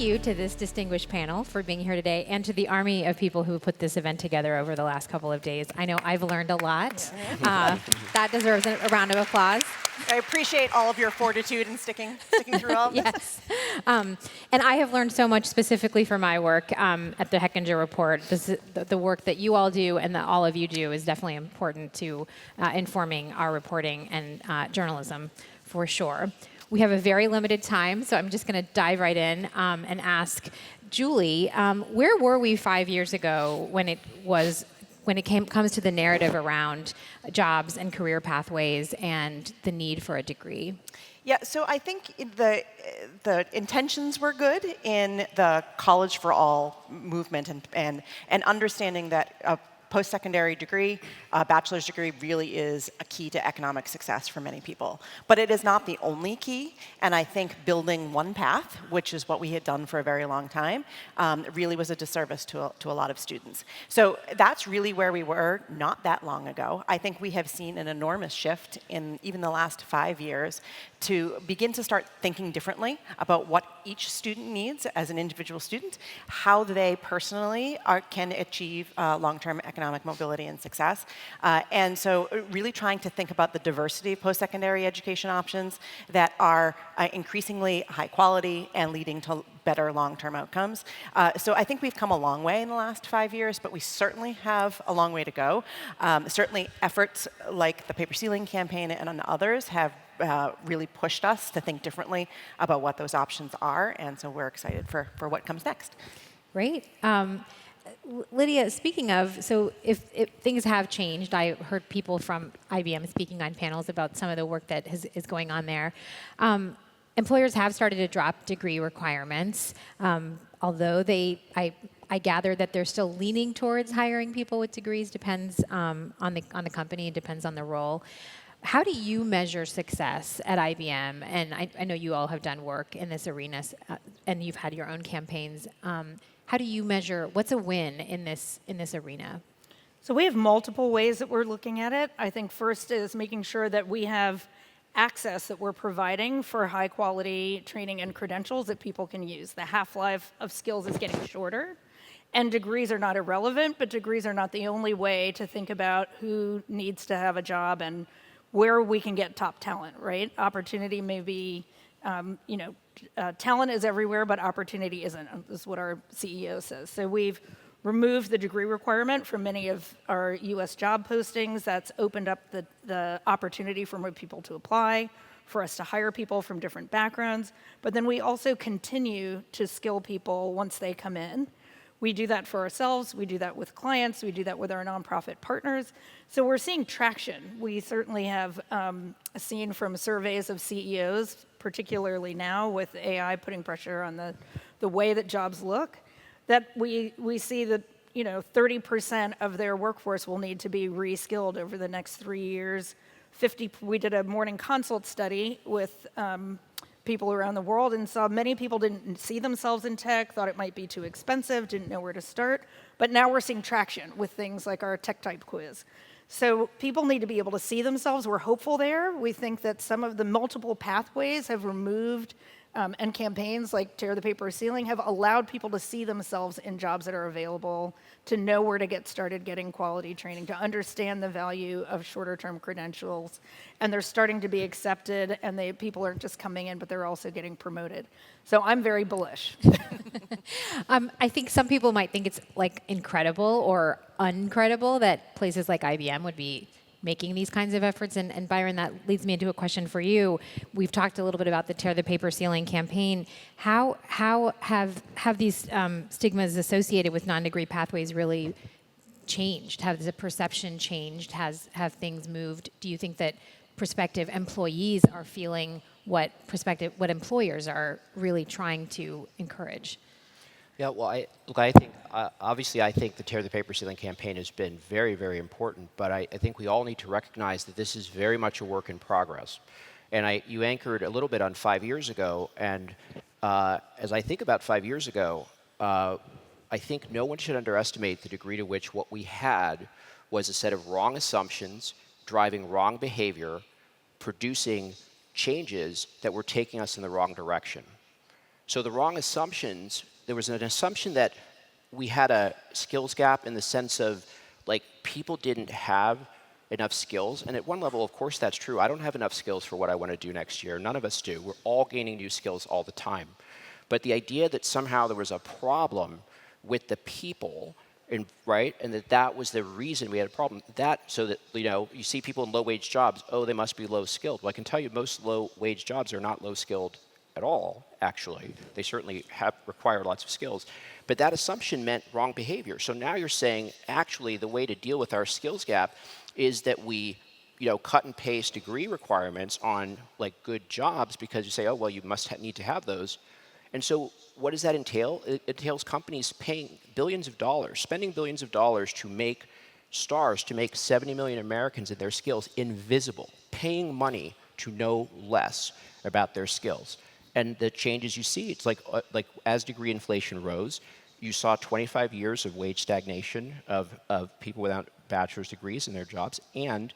you to this distinguished panel for being here today and to the army of people who put this event together over the last couple of days. I know I've learned a lot. That deserves a round of applause. I appreciate all of your fortitude and sticking through all of this. Yes. And I have learned so much specifically for my work at the Hechinger Report. The work that you all do and that all of you do is definitely important to informing our reporting and journalism for sure. We have a very limited time, so I'm just going to dive right in and ask Julie, where were we 5 years ago when it comes to the narrative around jobs and career pathways and the need for a degree? Yeah, so I think the intentions were good in the College for All movement and understanding that a post-secondary degree, a bachelor's degree really is a key to economic success for many people. But it is not the only key, and I think building one path, which is what we had done for a very long time, really was a disservice to a lot of students. So that's really where we were not that long ago. I think we have seen an enormous shift in even the last 5 years to begin to start thinking differently about what each student needs as an individual student, how they personally can achieve long-term economic mobility and success. And so really trying to think about the diversity of post-secondary education options that are increasingly high quality and leading to better long-term outcomes. So I think we've come a long way in the last 5 years, but we certainly have a long way to go. Certainly efforts like the Paper Ceiling campaign and others have really pushed us to think differently about what those options are, and so we're excited for what comes next. Great. Lydia, speaking of, so if things have changed, I heard people from IBM speaking on panels about some of the work that is going on there. Employers have started to drop degree requirements, although I gather that they're still leaning towards hiring people with degrees. Depends on the company, depends on the role. How do you measure success at IBM? And I know you all have done work in this arena, and you've had your own campaigns. How do you measure what's a win in this arena? So we have multiple ways that we're looking at it. I think first is making sure that we have access that we're providing for high quality training and credentials that people can use. The half-life of skills is getting shorter, and degrees are not irrelevant, but degrees are not the only way to think about who needs to have a job and where we can get top talent, right? Opportunity may be, talent is everywhere, but opportunity isn't, is what our CEO says. So we've removed the degree requirement from many of our US job postings. That's opened up the opportunity for more people to apply, for us to hire people from different backgrounds. But then we also continue to skill people once they come in. We do that for ourselves, we do that with clients, we do that with our nonprofit partners. So we're seeing traction. We certainly have seen from surveys of CEOs, particularly now with AI putting pressure on the way that jobs look, that we see that 30% of their workforce will need to be reskilled over the next 3 years. We did a morning consult study with people around the world and saw many people didn't see themselves in tech, thought it might be too expensive, didn't know where to start. But now we're seeing traction with things like our tech type quiz. So people need to be able to see themselves. We're hopeful there. We think that some of the multiple pathways have removed and campaigns like Tear the Paper Ceiling have allowed people to see themselves in jobs that are available, to know where to get started getting quality training, to understand the value of shorter term credentials. And they're starting to be accepted, and people aren't just coming in, but they're also getting promoted. So I'm very bullish. I think some people might think it's like incredible or uncredible that places like IBM would be making these kinds of efforts. And Byron, that leads me into a question for you. We've talked a little bit about the Tear the Paper Ceiling campaign. How have these stigmas associated with non-degree pathways really changed? Have the perception changed? Have things moved? Do you think that prospective employees are feeling what employers are really trying to encourage? Yeah, well, I think, obviously, I think the Tear the Paper Ceiling campaign has been very, very important, but I think we all need to recognize that this is very much a work in progress. And you anchored a little bit on 5 years ago, and as I think about 5 years ago, I think no one should underestimate the degree to which what we had was a set of wrong assumptions, driving wrong behavior, producing changes that were taking us in the wrong direction. So the wrong assumptions, there was an assumption that we had a skills gap in the sense of like people didn't have enough skills. And at one level, of course, that's true. I don't have enough skills for what I want to do next year. None of us do. We're all gaining new skills all the time. But the idea that somehow there was a problem with the people, right, and that was the reason we had a problem, so that, you see people in low-wage jobs, oh, they must be low-skilled. Well, I can tell you most low-wage jobs are not low-skilled at all, actually. They certainly require lots of skills. But that assumption meant wrong behavior. So now you're saying, actually, the way to deal with our skills gap is that we cut and paste degree requirements on like good jobs because you say, oh, well, you must need to have those. And so what does that entail? It entails companies paying billions of dollars, spending billions of dollars to make stars, to make 70 million Americans and their skills invisible, paying money to know less about their skills. And the changes you see, it's like as degree inflation rose, you saw 25 years of wage stagnation of people without bachelor's degrees in their jobs, and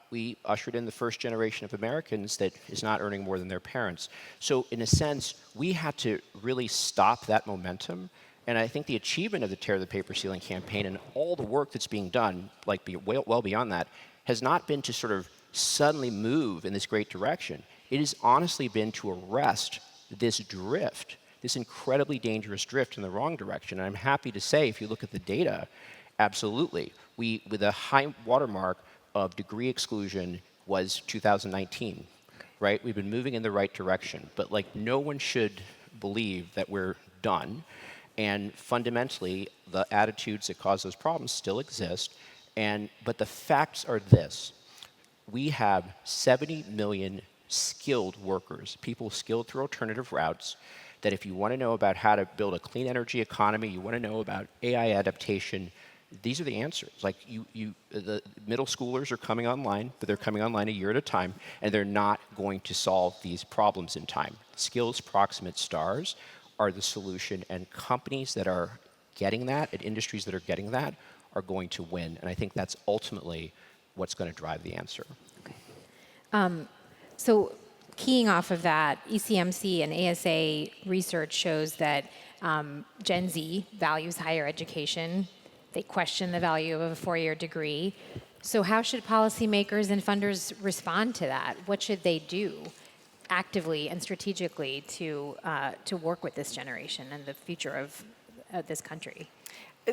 we ushered in the first generation of Americans that is not earning more than their parents. So in a sense, we had to really stop that momentum. And I think the achievement of the Tear the Paper Ceiling campaign and all the work that's being done, well beyond that, has not been to sort of suddenly move in this great direction. It has honestly been to arrest this drift, this incredibly dangerous drift in the wrong direction. And I'm happy to say, if you look at the data, absolutely. With a high watermark of degree exclusion was 2019, right? We've been moving in the right direction, but no one should believe that we're done. And fundamentally, the attitudes that cause those problems still exist. But the facts are this: we have 70 million skilled workers, people skilled through alternative routes, that if you want to know about how to build a clean energy economy, you want to know about AI adaptation, these are the answers. The middle schoolers are coming online, but they're coming online a year at a time, and they're not going to solve these problems in time. Skills proximate stars are the solution, and companies that are getting that, and industries that are getting that, are going to win. And I think that's ultimately what's going to drive the answer. Okay. So keying off of that, ECMC and ASA research shows that Gen Z values higher education. They question the value of a four-year degree. So how should policymakers and funders respond to that? What should they do actively and strategically to work with this generation and the future of this country?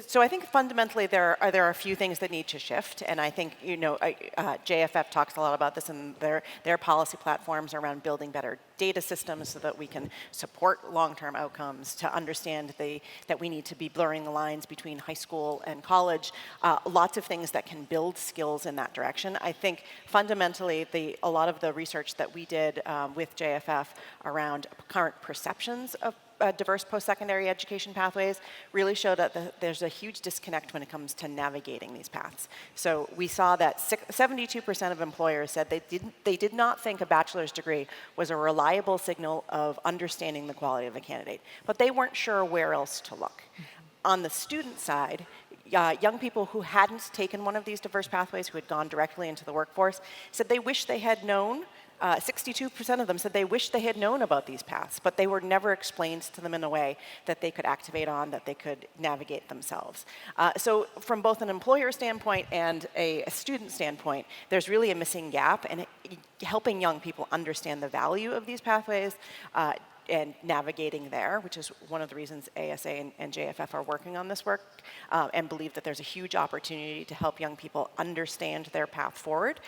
So I think fundamentally there are a few things that need to shift, and I think JFF talks a lot about this in their policy platforms around building better data systems so that we can support long-term outcomes, to understand that we need to be blurring the lines between high school and college, lots of things that can build skills in that direction. I think fundamentally a lot of the research that we did with JFF around current perceptions of diverse post-secondary education pathways really showed that there's a huge disconnect when it comes to navigating these paths. So we saw that 72% of employers said they did not think a bachelor's degree was a reliable signal of understanding the quality of a candidate, but they weren't sure where else to look. On the student side, young people who hadn't taken one of these diverse pathways, who had gone directly into the workforce, said they wish they had known. 62% of them said they wish they had known about these paths, but they were never explained to them in a way that they could activate on, that they could navigate themselves. So from both an employer standpoint and a student standpoint, there's really a missing gap, and helping young people understand the value of these pathways and navigating there, which is one of the reasons ASA and JFF are working on this work, and believe that there's a huge opportunity to help young people understand their path forward.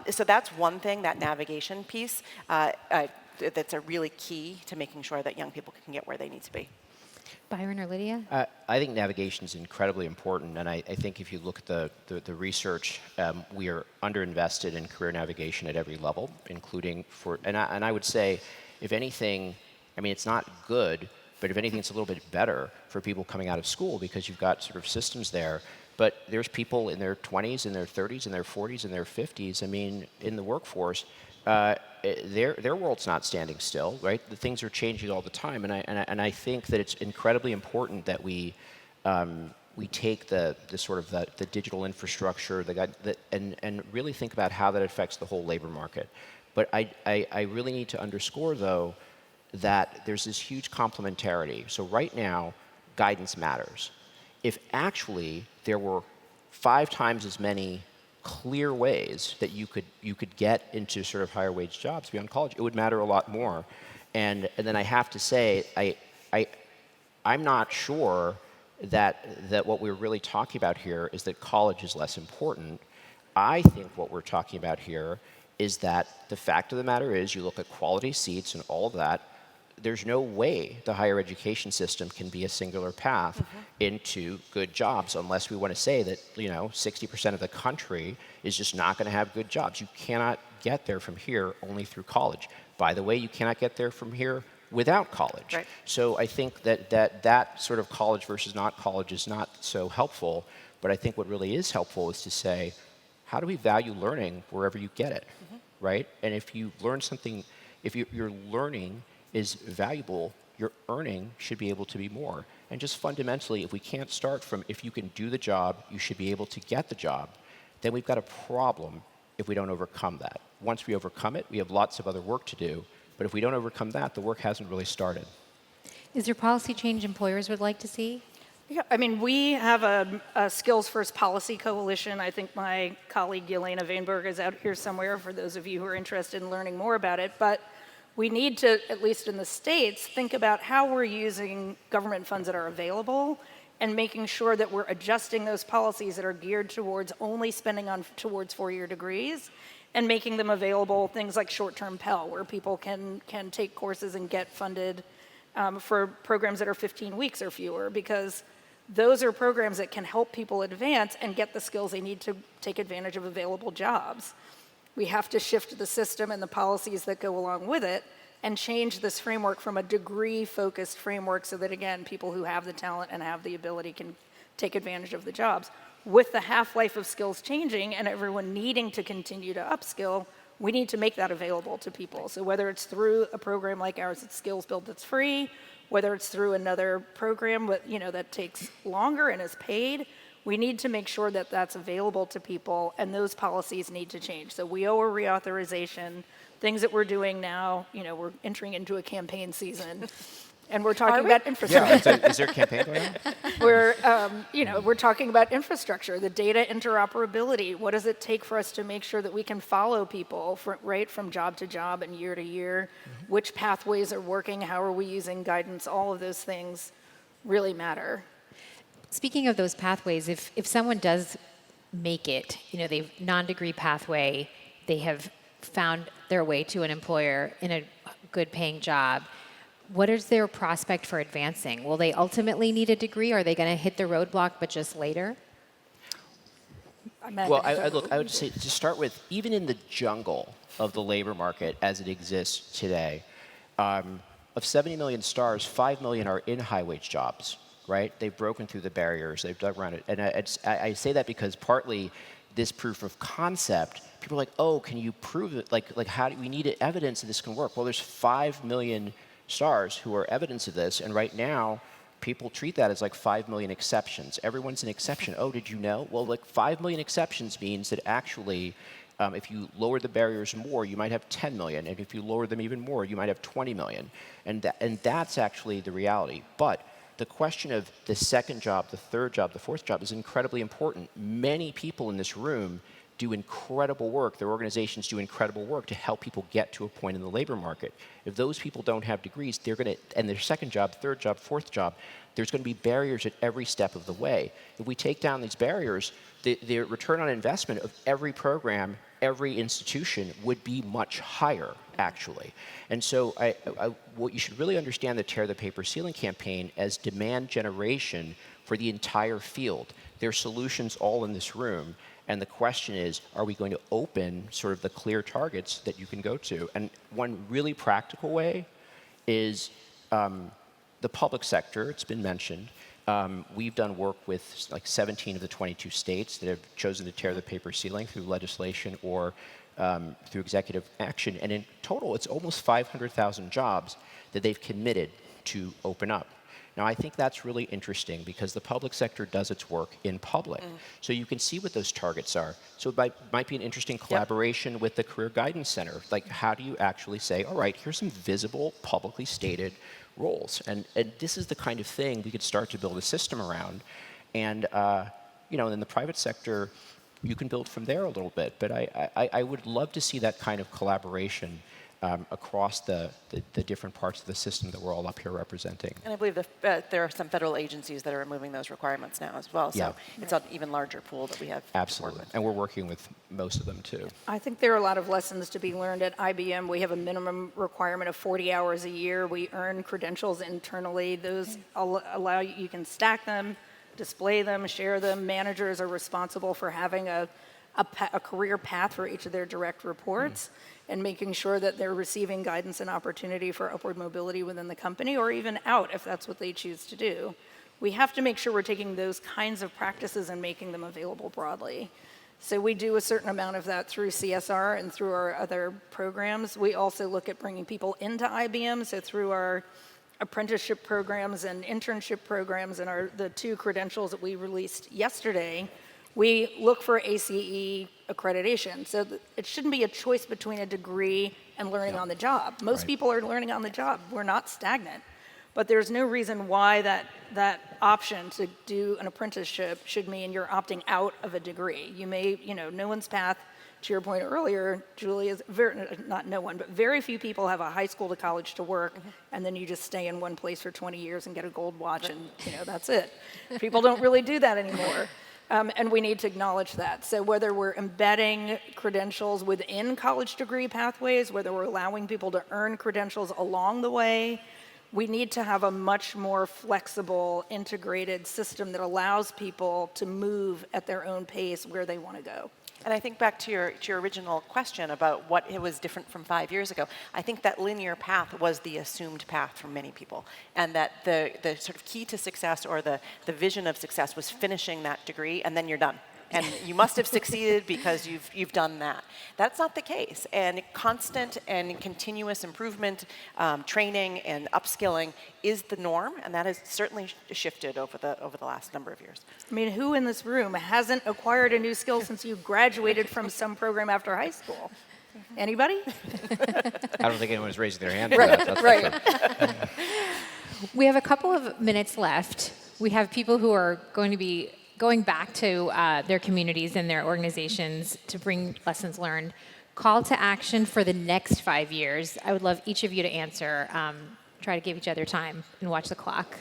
So that's one thing, that navigation piece, that's a really key to making sure that young people can get where they need to be. Byron or Lydia? I think navigation is incredibly important, and I think if you look at the research, we are underinvested in career navigation at every level, including and I would say, if anything, I mean, it's not good, but if anything, it's a little bit better for people coming out of school because you've got sort of systems there. But there's people in their 20s, in their 30s, in their 40s, in their 50s, I mean, in the workforce, their world's not standing still, right? The things are changing all the time, and I think that it's incredibly important that we take the sort of the digital infrastructure, and really think about how that affects the whole labor market. But I really need to underscore, though, that there's this huge complementarity. So right now, guidance matters. If actually there were 5 times as many clear ways that you could get into sort of higher wage jobs beyond college, it would matter a lot more. And then I have to say, I'm not sure that what we're really talking about here is that college is less important. I think what we're talking about here is that the fact of the matter is you look at quality seats and all of that, there's no way the higher education system can be a singular path into good jobs unless we want to say that 60% of the country is just not going to have good jobs. You cannot get there from here only through college. By the way, you cannot get there from here without college. Right. So I think that sort of college versus not college is not so helpful, but I think what really is helpful is to say, how do we value learning wherever you get it, right? And if you learn something, if your learning is valuable, your earning should be able to be more. And just fundamentally, if we can't start from if you can do the job, you should be able to get the job, then we've got a problem if we don't overcome that. Once we overcome it, we have lots of other work to do. But if we don't overcome that, the work hasn't really started. Is there policy change employers would like to see? Yeah, I mean, we have a Skills First Policy Coalition. I think my colleague Yelena Vainberg is out here somewhere for those of you who are interested in learning more about it. But we need to, at least in the States, think about how we're using government funds that are available and making sure that we're adjusting those policies that are geared towards only spending towards 4-year degrees and making them available, things like short-term Pell, where people can take courses and get funded for programs that are 15 weeks or fewer, because those are programs that can help people advance and get the skills they need to take advantage of available jobs. We have to shift the system and the policies that go along with it and change this framework from a degree-focused framework so that, again, people who have the talent and have the ability can take advantage of the jobs. With the half-life of skills changing and everyone needing to continue to upskill, we need to make that available to people. So whether it's through a program like ours at Skills Build that's free, whether it's through another program that takes longer and is paid, we need to make sure that that's available to people, and those policies need to change. So we owe a reauthorization. Things that we're doing now, we're entering into a campaign season, and we're talking about infrastructure. Yeah, is there a campaign going on? We're talking about infrastructure, the data interoperability. What does it take for us to make sure that we can follow people from job to job and year to year? Which pathways are working? How are we using guidance? All of those things really matter. Speaking of those pathways, if someone does make it, they've non-degree pathway, they have found their way to an employer in a good paying job, what is their prospect for advancing? Will they ultimately need a degree? Or are they going to hit the roadblock, but just later? Well, I would say to start with, even in the jungle of the labor market as it exists today, of 70 million stars, 5 million are in high-wage jobs, right? They've broken through the barriers. They've dug around it. And I say that because partly this proof of concept, people are like, oh, can you prove it? Like how do we need evidence that this can work? Well, there's 5 million stars who are evidence of this, and right now, people treat that as like 5 million exceptions. Everyone's an exception. Oh, did you know? Well, like 5 million exceptions means that actually, if you lower the barriers more, you might have 10 million, and if you lower them even more, you might have 20 million. And that's actually the reality. But the question of the second job, the third job, the fourth job is incredibly important. Many people in this room do incredible work. Their organizations do incredible work to help people get to a point in the labor market. If those people don't have degrees, and their second job, third job, fourth job, there's going to be barriers at every step of the way. If we take down these barriers, the return on investment of every program, every institution would be much higher, actually. And so what you should really understand the Tear the Paper Ceiling campaign as demand generation for the entire field. There are solutions all in this room. And the question is, are we going to open sort of the clear targets that you can go to? And one really practical way is the public sector. It's been mentioned. We've done work with like 17 of the 22 states that have chosen to tear the paper ceiling through legislation or through executive action. And in total, it's almost 500,000 jobs that they've committed to open up. Now, I think that's really interesting because the public sector does its work in public. So you can see what those targets are. So it might be an interesting collaboration with the Career Guidance Center. Like, how do you actually say, all right, here's some visible, publicly stated roles. And this is the kind of thing we could start to build a system around. And, in the private sector, you can build from there a little bit. But I would love to see that kind of collaboration across the different parts of the system that we're all up here representing. And I believe there are some federal agencies that are removing those requirements now as well. So it's an even larger pool that we have. Absolutely. And we're working with most of them too. I think there are a lot of lessons to be learned at IBM. We have a minimum requirement of 40 hours a year. We earn credentials internally. Those allow you can stack them, display them, share them. Managers are responsible for having a career path for each of their direct reports and making sure that they're receiving guidance and opportunity for upward mobility within the company or even out if that's what they choose to do. We have to make sure we're taking those kinds of practices and making them available broadly. So we do a certain amount of that through CSR and through our other programs. We also look at bringing people into IBM, so through our apprenticeship programs and internship programs and the 2 credentials that we released yesterday, we look for ACE accreditation. So it shouldn't be a choice between a degree and learning on the job. Most people are learning on the job. We're not stagnant. But there's no reason why that option to do an apprenticeship should mean you're opting out of a degree. You may, no one's path, to your point earlier, Julie, is not no one, but very few people have a high school to college to work, and then you just stay in one place for 20 years and get a gold watch, and that's it. People don't really do that anymore. And we need to acknowledge that. So whether we're embedding credentials within college degree pathways, whether we're allowing people to earn credentials along the way, we need to have a much more flexible, integrated system that allows people to move at their own pace where they want to go. And I think back to your original question about what it was different from 5 years ago. I think that linear path was the assumed path for many people, and that the sort of key to success or the vision of success was finishing that degree and then you're done. And you must have succeeded because you've done that. That's not the case. And constant and continuous improvement, training and upskilling is the norm, and that has certainly shifted over the last number of years. I mean, who in this room hasn't acquired a new skill since you graduated from some program after high school? Anybody? I don't think anyone's raising their hand for that. That's Right. for sure. We have a couple of minutes left. We have people who are going to be going back to their communities and their organizations to bring lessons learned. Call to action for the next 5 years. I would love each of you to answer. Try to give each other time and watch the clock.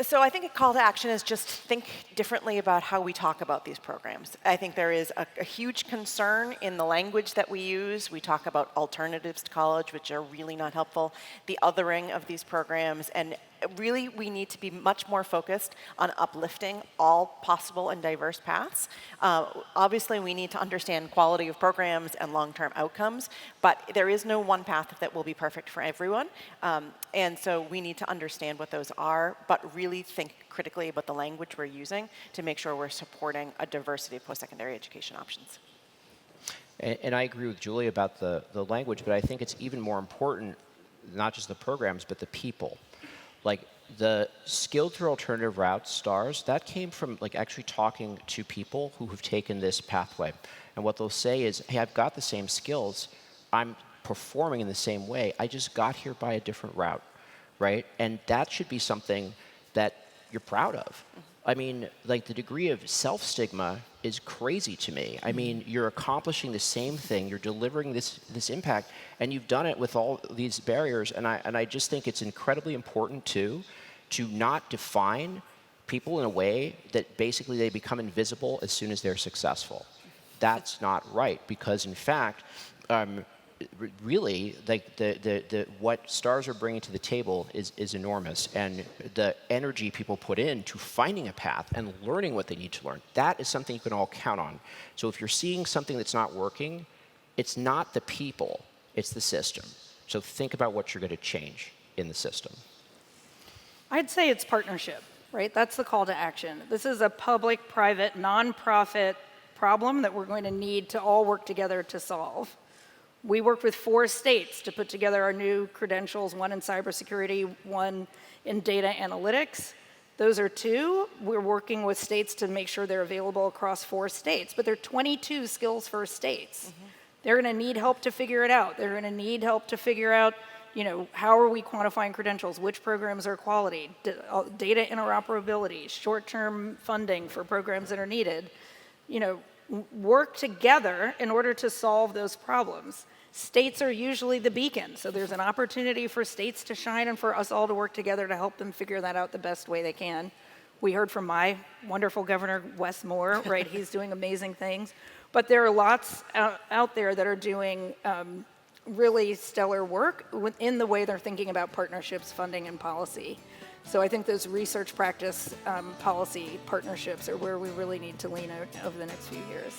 So I think a call to action is just think differently about how we talk about these programs. I think there is a huge concern in the language that we use. We talk about alternatives to college, which are really not helpful, the othering of these programs, and really we need to be much more focused on uplifting all possible and diverse paths. Obviously, we need to understand quality of programs and long-term outcomes, but there is no one path that will be perfect for everyone. And so we need to understand what those are, but really think critically about the language we're using to make sure we're supporting a diversity of post-secondary education options. And I agree with Julie about the language, but I think it's even more important, not just the programs, but the people. Like the skilled through alternative routes stars, that came from like actually talking to people who have taken this pathway. And what they'll say is, hey, I've got the same skills. I'm performing in the same way. I just got here by a different route, right? And that should be something that you're proud of. I mean, like the degree of self-stigma is crazy to me. I mean, you're accomplishing the same thing, you're delivering this impact, and you've done it with all these barriers. And I just think it's incredibly important too, to not define people in a way that basically they become invisible as soon as they're successful. That's not right, because in fact, really, like the what stars are bringing to the table is enormous, and the energy people put in to finding a path and learning what they need to learn, that is something you can all count on. So if you're seeing something that's not working, it's not the people, it's the system. So think about what you're going to change in the system. I'd say it's partnership, right? That's the call to action. This is a public-private, nonprofit problem that we're going to need to all work together to solve. We worked with 4 states to put together our new credentials, one in cybersecurity, one in data analytics. Those are 2. We're working with states to make sure they're available across 4 states, but there are 22 skills-first states. They're going to need help to figure it out. They're going to need help to figure out, how are we quantifying credentials? Which programs are quality? Data interoperability, short-term funding for programs that are needed. Work together in order to solve those problems. States are usually the beacon, so there's an opportunity for states to shine and for us all to work together to help them figure that out the best way they can. We heard from my wonderful governor, Wes Moore, right? He's doing amazing things. But there are lots out there that are doing really stellar work in the way they're thinking about partnerships, funding, and policy. So I think those research practice policy partnerships are where we really need to lean out over the next few years.